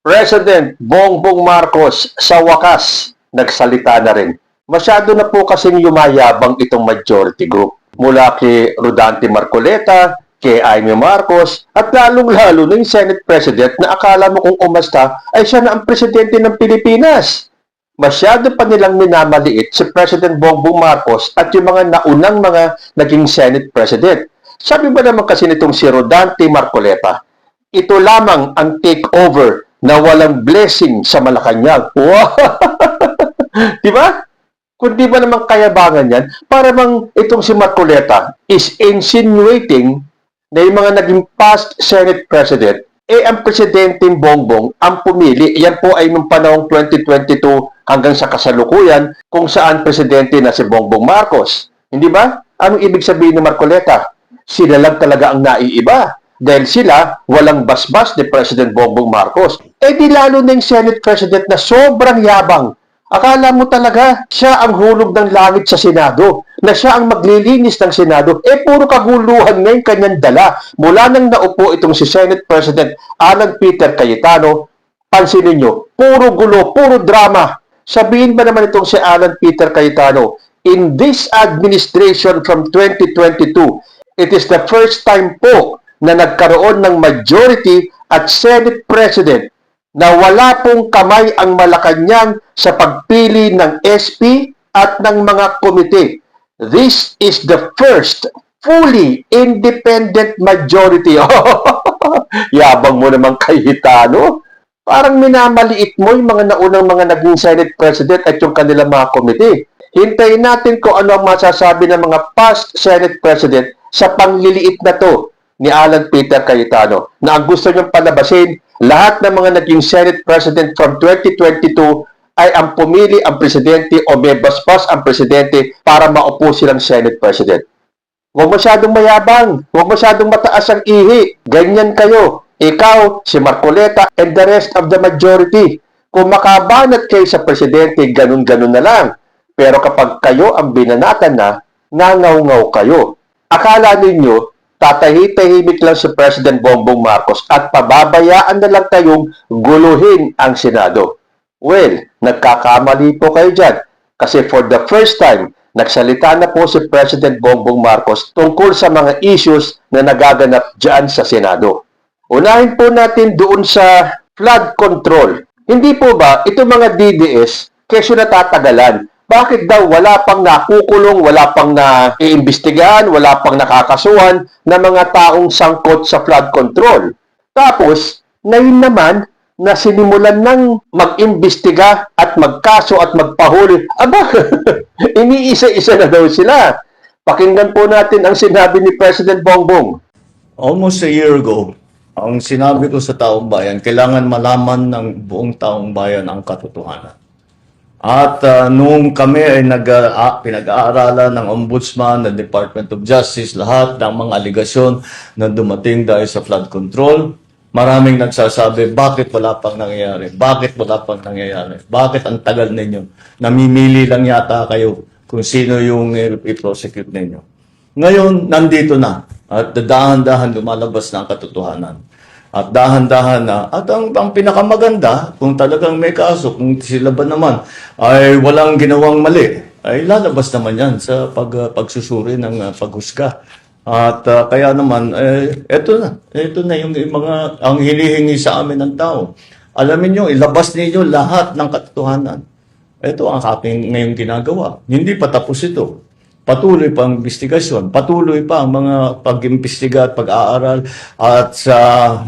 President Bongbong Marcos sa wakas nagsalita na rin. Masyado na po kasing yumayabang itong majority group. Mula kay Rodante Marcoleta, kay Aimee Marcos, at lalong-lalo na yung Senate President na akala mo kung umasta ay siya na ang presidente ng Pilipinas. Masyado pa nilang minamaliit si President Bongbong Marcos at yung mga naunang mga naging Senate President. Sabi ba naman kasi nitong si Rodante Marcoleta, ito lamang ang takeover na walang blessing sa Malacanang. Wow! Di ba? Kung di ba naman kayabangan yan, para bang itong si Marcoleta is insinuating na yung mga naging past Senate President, ang Presidenteng Bongbong ang pumili. Yan po ay nung panahong 2022 hanggang sa kasalukuyan kung saan Presidente na si Bongbong Marcos. Hindi ba? Anong ibig sabihin ni Marcoleta? Sila lang talaga ang naiiba. Dahil sila, walang basbas ni President Bongbong Marcos. Di lalo na yung Senate President na sobrang yabang. Akala mo talaga siya ang hulog ng langit sa Senado, na siya ang maglilinis ng Senado. Puro kaguluhan na yung kanyang dala. Mula nang naupo itong si Senate President Alan Peter Cayetano, pansinin nyo, puro gulo, puro drama. Sabihin ba naman itong si Alan Peter Cayetano, in this administration from 2022, it is the first time po na nagkaroon ng majority at Senate President na wala pong kamay ang Malacanang sa pagpili ng SP at ng mga komite. This is the first fully independent majority. Yabang mo naman Cayetano. Parang minamaliit mo yung mga naunang mga naging Senate President at yung kanilang mga komite. Hintayin natin kung ano ang masasabi ng mga past Senate President sa pangliliit na to ni Alan Peter Cayetano, na ang gusto niyong palabasin, lahat ng mga naging Senate President from 2022 ay ang pumili ang presidente o may basbas ang presidente para maupo silang Senate President. Huwag masyadong mayabang, huwag masyadong mataas ang ihi. Ganyan kayo. Ikaw, si Marcoleta, and the rest of the majority. Kung makabanat kayo sa presidente, ganun-ganun na lang. Pero kapag kayo ang binanatan na, nangaw-ngaw kayo. Akala ninyo, tatahi-tahimik lang si President Bongbong Marcos at pababayaan na lang kayong guluhin ang Senado. Well, nagkakamali po kayo dyan. Kasi for the first time, nagsalita na po si President Bongbong Marcos tungkol sa mga issues na nagaganap dyan sa Senado. Unahin po natin doon sa flood control. Hindi po ba itong mga DDS kesyo natatagalan? Bakit daw wala pang nakukulong, wala pang naiimbestigahan, wala pang nakakasuhan na mga taong sangkot sa flood control? Tapos, ngayon naman, na sinimulan ng mag-imbestiga at magkaso at magpahuli, aba, iniisa-isa na daw sila. Pakinggan po natin ang sinabi ni President Bongbong. Almost a year ago, ang sinabi ko sa taong bayan, kailangan malaman ng buong taong bayan ang katotohanan. At nung kami ay pinag-aaralan ng Ombudsman, ng Department of Justice, lahat ng mga aligasyon na dumating dahil sa flood control, maraming nagsasabi, bakit wala pang nangyayari? Bakit wala pang nangyayari? Bakit ang tagal ninyo? Namimili lang yata kayo kung sino yung i-prosecute ninyo. Ngayon, nandito na. At dahan-dahan lumalabas na ang katotohanan. At dahan-dahan na. At ang pinakamaganda, kung talagang may kaso, kung sila ba naman ay walang ginawang mali, ay lalabas naman yan sa pagsusuri ng paghusga. At kaya naman, eto na yung mga, ang hinihingi sa amin ng tao. Alamin nyo, ilabas ninyo lahat ng katotohanan. Ito ang aking ngayong ginagawa. Hindi pa tapos ito. Patuloy pa ang investigasyon, patuloy pa ang mga pag-imbestiga at pag-aaral at sa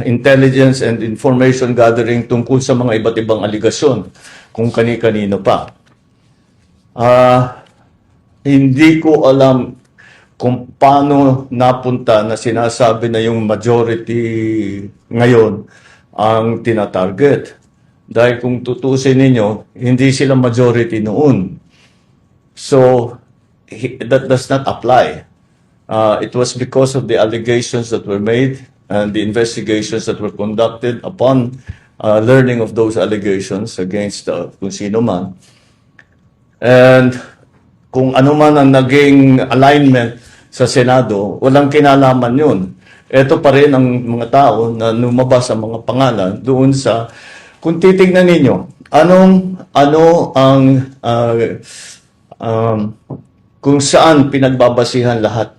intelligence and information gathering tungkol sa mga iba't ibang aligasyon kung kani-kanino pa. Hindi ko alam kung paano napunta na sinasabi na yung majority ngayon ang tinatarget. Dahil kung tutusin ninyo, hindi sila majority noon. So, that does not apply. It was because of the allegations that were made and the investigations that were conducted upon learning of those allegations against kung sino man. And kung ano man ang naging alignment sa Senado, walang kinalaman yun. Ito pa rin ang mga tao na lumabas ang mga pangalan doon sa kung titignan ninyo, ano ang kung saan pinagbabasihan lahat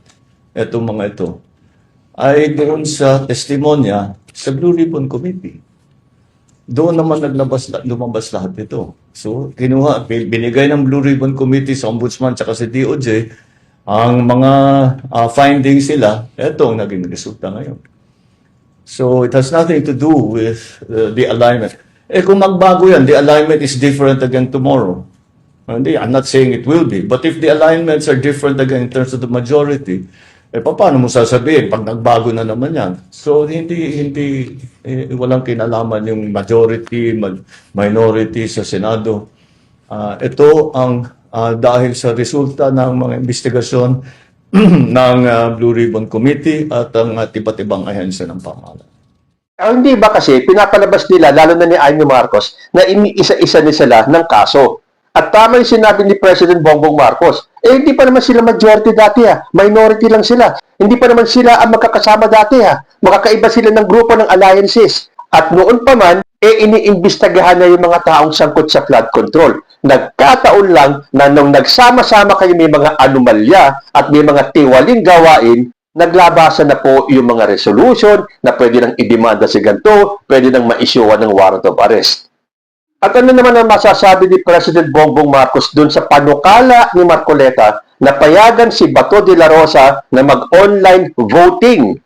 itong mga ito, ay doon sa testimonya sa Blue Ribbon Committee. Doon naman lumabas lahat ito. So, binigay ng Blue Ribbon Committee sa Ombudsman at sa DOJ ang mga findings nila, ito ang naging resulta ngayon. So, it has nothing to do with the alignment. Kung magbago yan, the alignment is different again tomorrow. Hindi, I'm not saying it will be. But if the alignments are different again in terms of the majority, paano mo sasabihin pag nagbago na naman yan? So, walang kinalaman yung majority, minority sa Senado. Ito ang dahil sa resulta ng mga investigasyon ng Blue Ribbon Committee at ang iba't ibang ahensya ng pamahalaan. Hindi ba kasi pinapalabas nila, lalo na ni Amy Marcos, na iniisa-isa ni sila ng kaso. At tama yung sinabi ni President Bongbong Marcos, hindi pa naman sila majority dati minority lang sila. Hindi pa naman sila ang magkakasama dati Makakaiba sila ng grupo ng alliances. At noon pa man, iniimbestagahan na yung mga taong sangkot sa flood control. Nagkataon lang na nung nagsama-sama kayo may mga anomalya at may mga tiwaling gawain, naglabasan na po yung mga resolution na pwede nang idemanda si ganito, pwede nang ma-issuean ng warrant of arrest. At ano naman ang masasabi ni President Bongbong Marcos dun sa panukala ni Marcoleta na payagan si Bato de la Rosa na mag-online voting?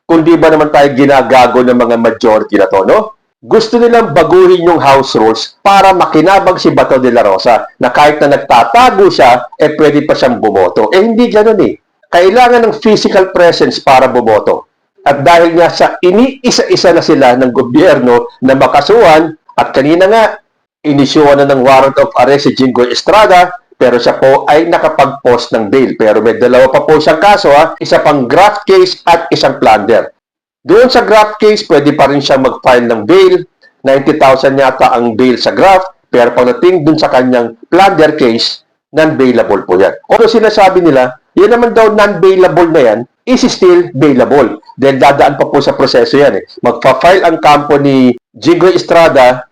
Kundi ba naman tayo ginagago ng mga majority na to, no? Gusto nilang baguhin yung house rules para makinabang si Bato de la Rosa na kahit na nagtatago siya, pwede pa siyang bumoto. Hindi ganun Kailangan ng physical presence para bumoto. At dahil nga sa iniisa-isa na sila ng gobyerno na makasuhan, at kanina nga, inisyuhan na ng warrant of arrest si Jinggoy Estrada, pero siya po ay nakapag-post ng bail. Pero may dalawa pa po siyang kaso, isa pang graft case at isang plunder. Doon sa graft case, pwede pa rin siya mag-file ng bail. 90,000 yata ang bail sa graft, pero pagdating doon sa kanyang plunder case, non-bailable po yan. Kung sinasabi nila, yan naman daw non-bailable na yan, is still bailable. Dahil dadaan pa po sa proseso yan. Magpa-file ang kampo ni Jinggoy Estrada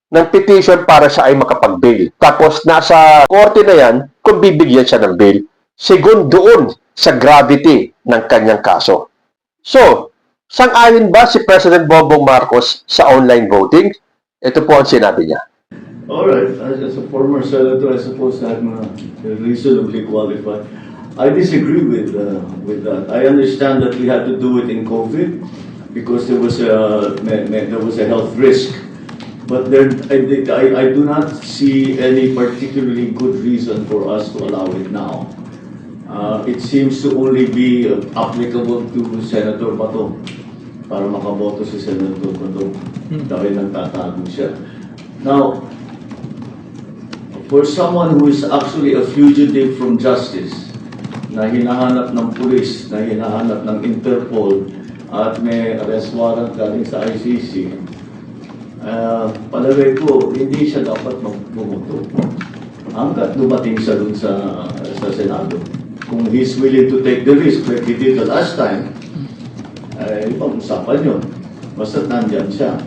ng petition para siya ay makapag-bail. Tapos nasa korte na yan kung bibigyan siya ng bail. Sigun doon sa gravity ng kanyang kaso. So, sang-ayon ba si President Bongbong Marcos sa online voting? Ito po ang sinabi niya. Alright, as a former senator, I suppose I'm reasonably qualified. I disagree with that. I understand that we had to do it in COVID because there was a health risk. But I do not see any particularly good reason for us to allow it now. It seems to only be applicable to Senator Bato para makaboto si Senator Bato dahil nagtatago siya. Now, for someone who is actually a fugitive from justice, na hinahanap ng pulis, na hinahanap ng Interpol, at may arrest warrant galing sa ICC, palagay ko, hindi siya dapat magbumoto. Hanggat dumating siya dun sa Senado. Kung he's willing to take the risk like he did the last time, ibang usapan yun. Basta't nandyan siya.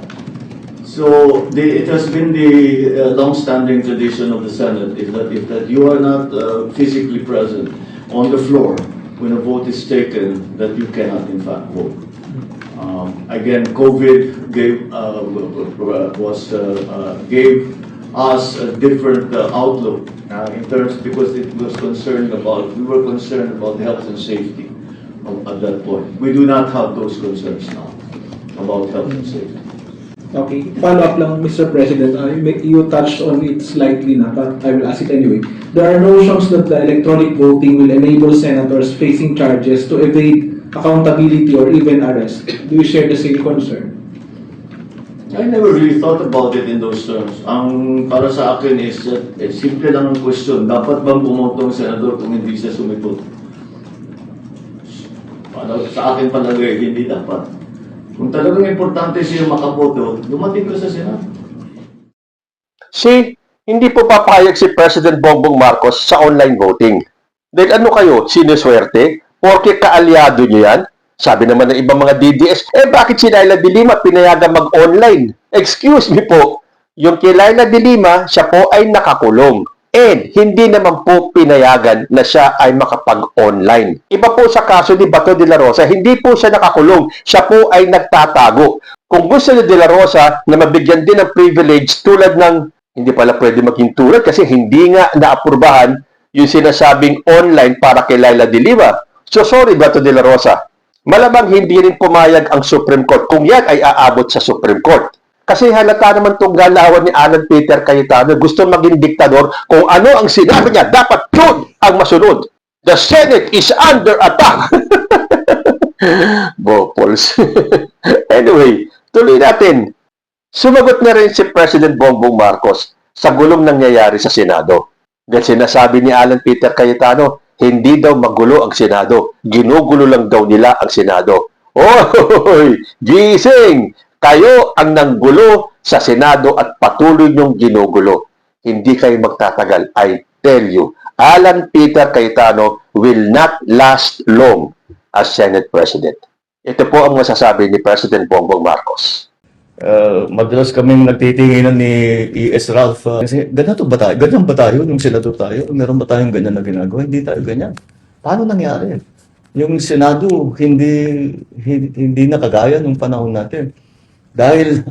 So, it has been the long-standing tradition of the Senate is that if you are not physically present on the floor when a vote is taken, that you cannot in fact vote. Again, COVID gave us a different outlook in terms because we were concerned about the health and safety at that point. We do not have those concerns now about health and safety. Okay, follow up lang, Mr. President. You touched on it slightly na, but I will ask it anyway. There are notions that the electronic voting will enable senators facing charges to evade accountability or even arrest. Do you share the same concern? I never really thought about it in those terms. Ang para sa akin is that simple lang ang question. Dapat bang bumoto ang senador kung hindi siya sumipot? Sa akin palagay, hindi dapat. Kung talagang importante siya makaboto, dumating ka sa Senado. Hindi po papayag si President Bongbong Marcos sa online voting. Dahil ano kayo, sinuswerte? Porke kaalyado niyo yan? Sabi naman ng ibang mga DDS, bakit si Laila de Lima pinayagan mag-online? Excuse me po, yung kay Laila de Lima, siya po ay nakakulong. And hindi naman po pinayagan na siya ay makapag-online. Iba po sa kaso ni Bato de la Rosa, hindi po siya nakakulong, siya po ay nagtatago. Kung gusto ni de la Rosa na mabigyan din ng privilege tulad ng, hindi pala pwede maging tulad kasi hindi nga naapurbahan yung sinasabing online para kay Laila de Lima. So sorry Bato de la Rosa, malamang hindi rin pumayag ang Supreme Court kung yan ay aabot sa Supreme Court. Kasi halata naman itong galawan ni Alan Peter Cayetano, gusto maging diktador, kung ano ang sinabi niya, dapat yun ang masunod. The Senate is under attack. Bopols. Anyway, tuloy natin. Sumagot na rin si President Bongbong Marcos sa gulong nangyayari sa Senado. Dahil sinasabi ni Alan Peter Cayetano, hindi daw magulo ang Senado. Ginugulo lang daw nila ang Senado. Oy! Gising! Kayo ang nanggulo sa Senado at patuloy niyong ginugulo. Hindi kayo magtatagal. I tell you, Alan Peter Cayetano will not last long as Senate President. Ito po ang masasabi ni President Bongbong Marcos. Madalas kaming nagtitinginan ni E.S. Ralph. Kasi, ganyan ba tayo? Ganyan ba tayo nung senador tayo? Meron ba tayong ganyan na ginagawa? Hindi tayo ganyan. Paano nangyari? Yung Senado, hindi na kagaya nung panahon natin. Dahil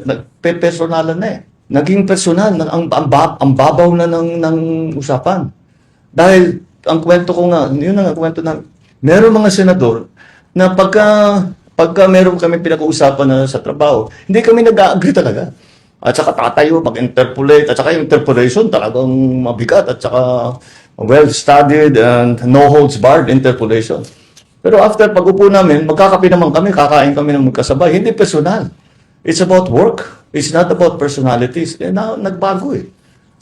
nagpe-personalan na eh. Naging personal, ang babaw na ng usapan. Dahil, ang kwento ko nga, yun ang kwento na, meron mga senador na pagka meron kami pinag-uusapan na sa trabaho, hindi kami nag-agree talaga. At saka tatayo, mag-interpolate, at saka yung interpolation talagang mabigat, at saka well-studied and no-holds-barred interpolation. Pero after pag-upo namin, magkakape naman kami, kakain kami ng magkasabay. Hindi personal. It's about work. It's not about personalities. Nagbago eh.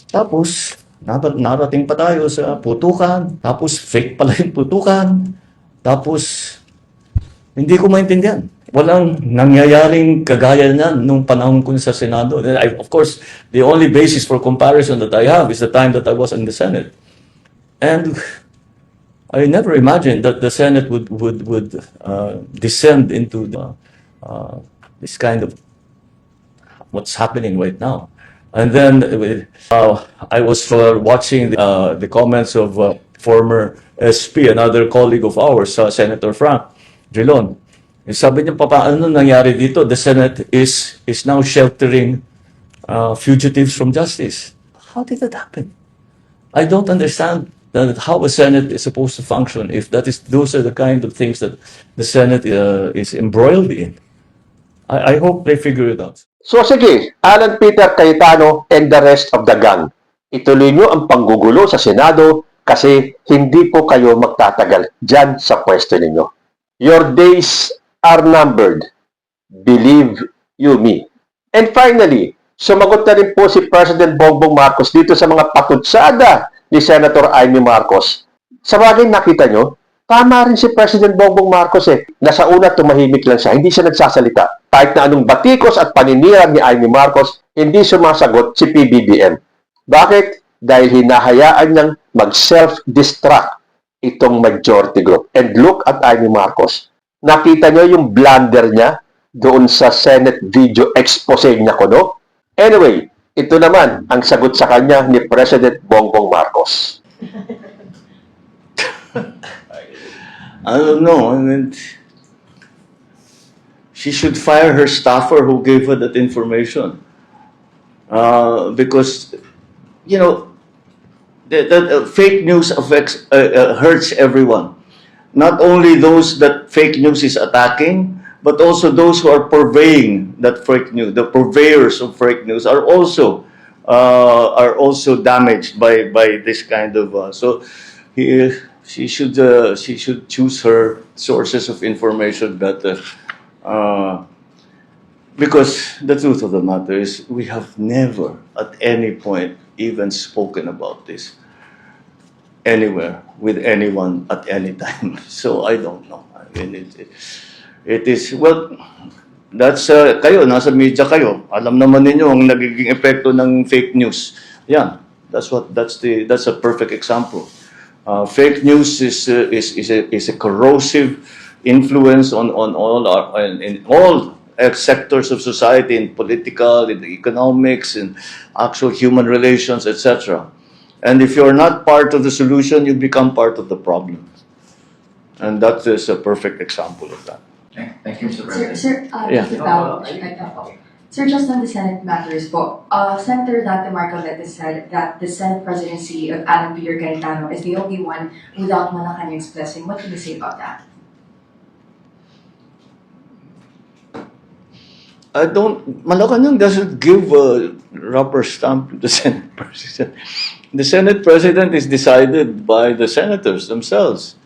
Tapos, narating pa tayo sa putukan. Tapos, fake pala yung putukan. Tapos, hindi ko maintindihan. Walang nangyayaring kagaya na nung panahon ko sa Senado. Of course, the only basis for comparison that I have is the time that I was in the Senate. And I never imagined that the Senate would descend into this kind of what's happening right now. And then I was watching the comments of former SP, another colleague of ours, Senator Frank Drilon. Sabi niya, paano nangyari dito? The Senate is now sheltering fugitives from justice. How did that happen? I don't understand how a Senate is supposed to function if those are the kind of things that the Senate is embroiled in. I hope they figure it out. So sige, Alan Peter Cayetano and the rest of the gang, ituloy nyo ang panggugulo sa Senado kasi hindi po kayo magtatagal dyan sa pwesto ninyo. Your days are numbered. Believe you me. And finally, sumagot na rin po si President Bongbong Marcos dito sa mga patutsada ni Senator Amy Marcos. Sa bagay nakita nyo, tama rin si President Bongbong Marcos eh. Nasa una tumahimik lang siya, hindi siya nagsasalita. Kahit na anong batikos at paninirang ni Amy Marcos, hindi sumasagot si PBBM. Bakit? Dahil hinahayaan niyang mag-self-destruct itong majority group. And look at Amy Marcos. Nakita nyo yung blunder niya doon sa Senate video expose niya ko, no? Anyway, ito naman ang sagot sa kanya ni President Bongbong Marcos. I don't know. I mean, she should fire her staffer who gave her that information. Because, you know, the fake news hurts everyone. Not only those that fake news is attacking, but also those who are purveying that fake news. The purveyors of fake news are also damaged by this kind of. She should choose her sources of information better. Because the truth of the matter is, we have never at any point even spoken about this anywhere with anyone at any time. So I don't know. I mean, it is, well, that's, kayo, nasa media kayo. Alam naman ninyo ang nagiging epekto ng fake news. Yeah, that's a perfect example. Fake news is a corrosive influence on all sectors of society, in political, in economics, in actual human relations, etc. And if you're not part of the solution, you become part of the problem. And that is a perfect example of that. Thank you, Mr. Sir, President. Yeah. Mr. Pao, Sir, just on the Senate matters po, Senator Dante Marcoleta said that the Senate presidency of Alan Peter Cayetano is the only one without Malacanang's blessing. What can you say about that? Malacanang doesn't give a rubber stamp to the Senate President. The Senate President is decided by the senators themselves.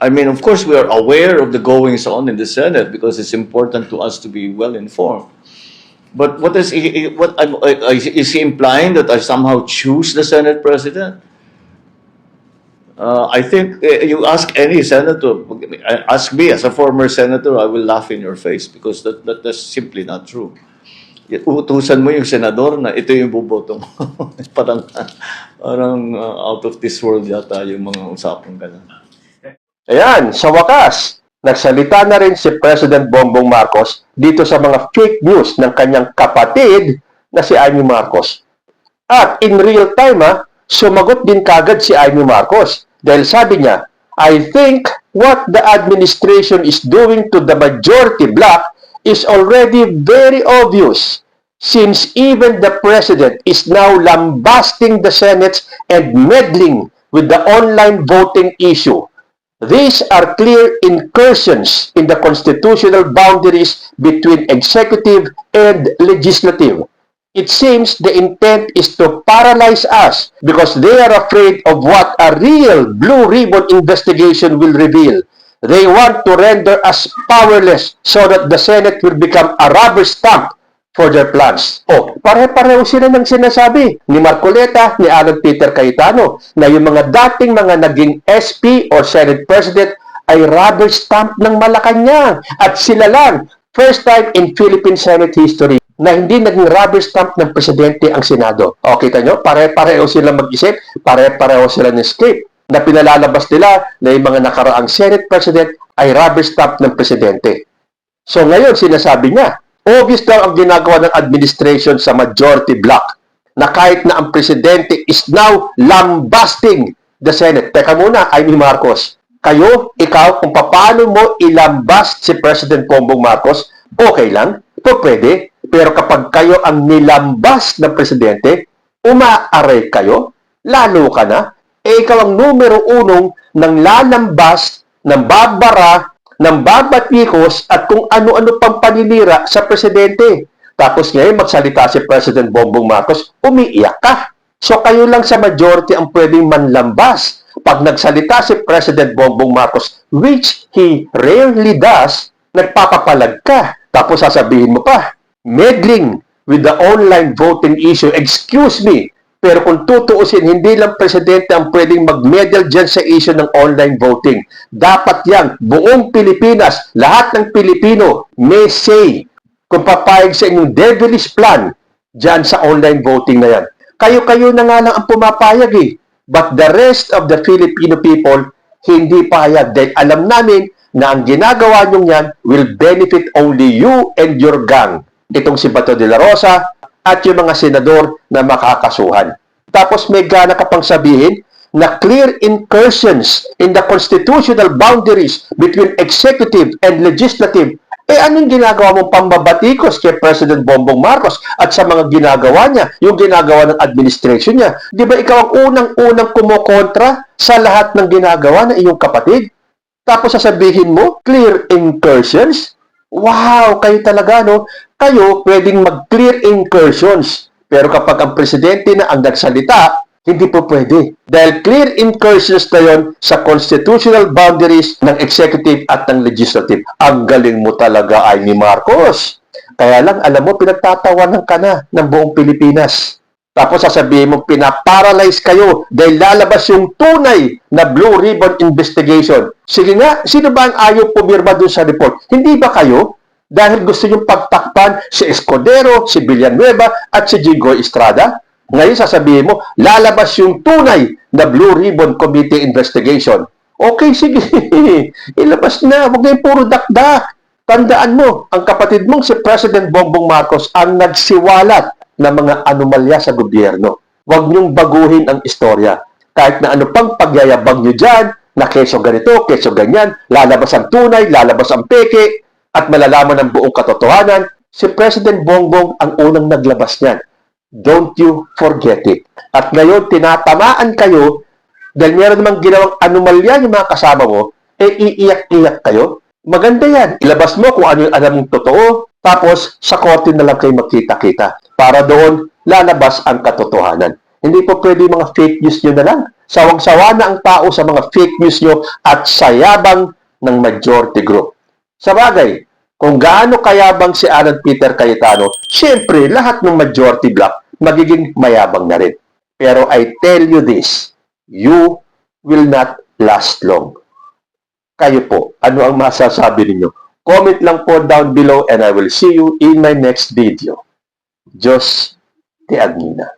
I mean, of course, we are aware of the goings on in the Senate because it's important to us to be well informed. But what is he implying that I somehow choose the Senate President? I think you ask any senator, ask me as a former senator, I will laugh in your face because that's simply not true. Utusan mo yung senador na ito yung buboto mo. parang out of this world yata yung mga usapang ganun. Ayan, sa wakas, nagsalita na rin si President Bongbong Marcos dito sa mga fake news ng kanyang kapatid na si Amy Marcos. At in real time, sumagot din kagad si Amy Marcos dahil sabi niya, I think what the administration is doing to the majority bloc is already very obvious since even the President is now lambasting the Senate and meddling with the online voting issue. These are clear incursions in the constitutional boundaries between executive and legislative. It seems the intent is to paralyze us because they are afraid of what a real blue ribbon investigation will reveal. They want to render us powerless so that the Senate will become a rubber stamp for their plans. O, pare-pareho sila ng sinasabi ni Marcoleta, ni Alan Peter Cayetano, na yung mga dating mga naging SP or Senate President ay rubber stamp ng Malacanang. At sila lang, first time in Philippine Senate history, na hindi naging rubber stamp ng Presidente ang Senado. O, kita nyo, pare-pareho sila mag-isip, pare-pareho sila ng script, na pinalalabas nila na yung mga nakaraang Senate President ay rubber stamp ng Presidente. So ngayon, sinasabi niya, obvious daw ang ginagawa ng administration sa majority bloc na kahit na ang presidente is now lambasting the Senate. Teka muna, Amy Marcos. Kayo, ikaw, kung paano mo ilambast si President Bongbong Marcos, okay lang, pwede. Pero kapag kayo ang nilambas ng presidente, umaaray kayo, lalo ka na, ikaw ang numero unong ng lalambas, ng babara, ng babatikos at kung ano-ano pang paninira sa presidente. Tapos ngayon magsalita si President Bongbong Marcos, umiiyak ka. So kayo lang sa majority ang pwedeng manlambas. Pag nagsalita si President Bongbong Marcos, which he rarely does, nagpapapalag ka. Tapos sasabihin mo pa, meddling with the online voting issue. Excuse me, pero kung tutuusin, hindi lang presidente ang pwedeng mag-meddle dyan sa issue ng online voting. Dapat yan, buong Pilipinas, lahat ng Pilipino may say kung papayag sa inyong devilish plan dyan sa online voting na yan. Kayo-kayo na nga lang ang pumapayag eh. But the rest of the Filipino people, hindi payag. Dahil alam namin na ang ginagawa nyo yan will benefit only you and your gang. Itong si Bato de la Rosa, at yung mga senador na makakasuhan. Tapos may gana ka pang sabihin na clear incursions in the constitutional boundaries between executive and legislative. Anong ginagawa mong pambabatikos kay President Bongbong Marcos at sa mga ginagawa niya, yung ginagawa ng administration niya? Di ba ikaw ang unang-unang kumokontra sa lahat ng ginagawa ng iyong kapatid? Tapos sasabihin mo, clear incursions? Wow, kayo talaga, no? Kayo pwedeng mag-clear incursions. Pero kapag ang presidente na ang nagsalita, hindi po pwede. Dahil clear incursions na yon sa constitutional boundaries ng executive at ng legislative. Ang galing mo talaga, Amy Marcos. Kaya lang, alam mo, pinagtatawanan ka na ng buong Pilipinas. Tapos sasabihin mo, pinaparalyze kayo dahil lalabas yung tunay na Blue Ribbon investigation. Sige nga, sino ba ang ayaw pumirma dun sa report? Hindi ba kayo? Dahil gusto nyo pagtakpan si Escudero, si Villanueva, at si Jinggoy Estrada? Ngayon sasabihin mo, lalabas yung tunay na Blue Ribbon Committee investigation. Okay, sige. Ilabas na. Huwag kayong puro dakdak. Tandaan mo, ang kapatid mong si President Bongbong Marcos ang nagsiwalat ng mga anomalya sa gobyerno. Huwag niyong baguhin ang istorya. Kahit na ano pang pagyayabang niyo dyan, na keso ganito, keso ganyan, lalabas ang tunay, lalabas ang peke, at malalaman ang buong katotohanan, si President Bongbong ang unang naglabas niyan. Don't you forget it. At ngayon, tinatamaan kayo dahil meron namang ginawang anomalya yung mga kasama mo, iiyak-iyak kayo. Maganda yan. Ilabas mo kung ano yung alam mong totoo, tapos sa korte na lang kayo magkita-kita. Para doon, lalabas ang katotohanan. Hindi po pwede yung mga fake news nyo na lang. Sawang-sawa na ang tao sa mga fake news nyo at sayabang ng majority group. Sa bagay, kung gaano kayabang si Alan Peter Cayetano, syempre, lahat ng majority block magiging mayabang na rin. Pero I tell you this, you will not last long. Kayo po, ano ang masasabi ninyo? Comment lang po down below and I will see you in my next video. Diyos te Agnina.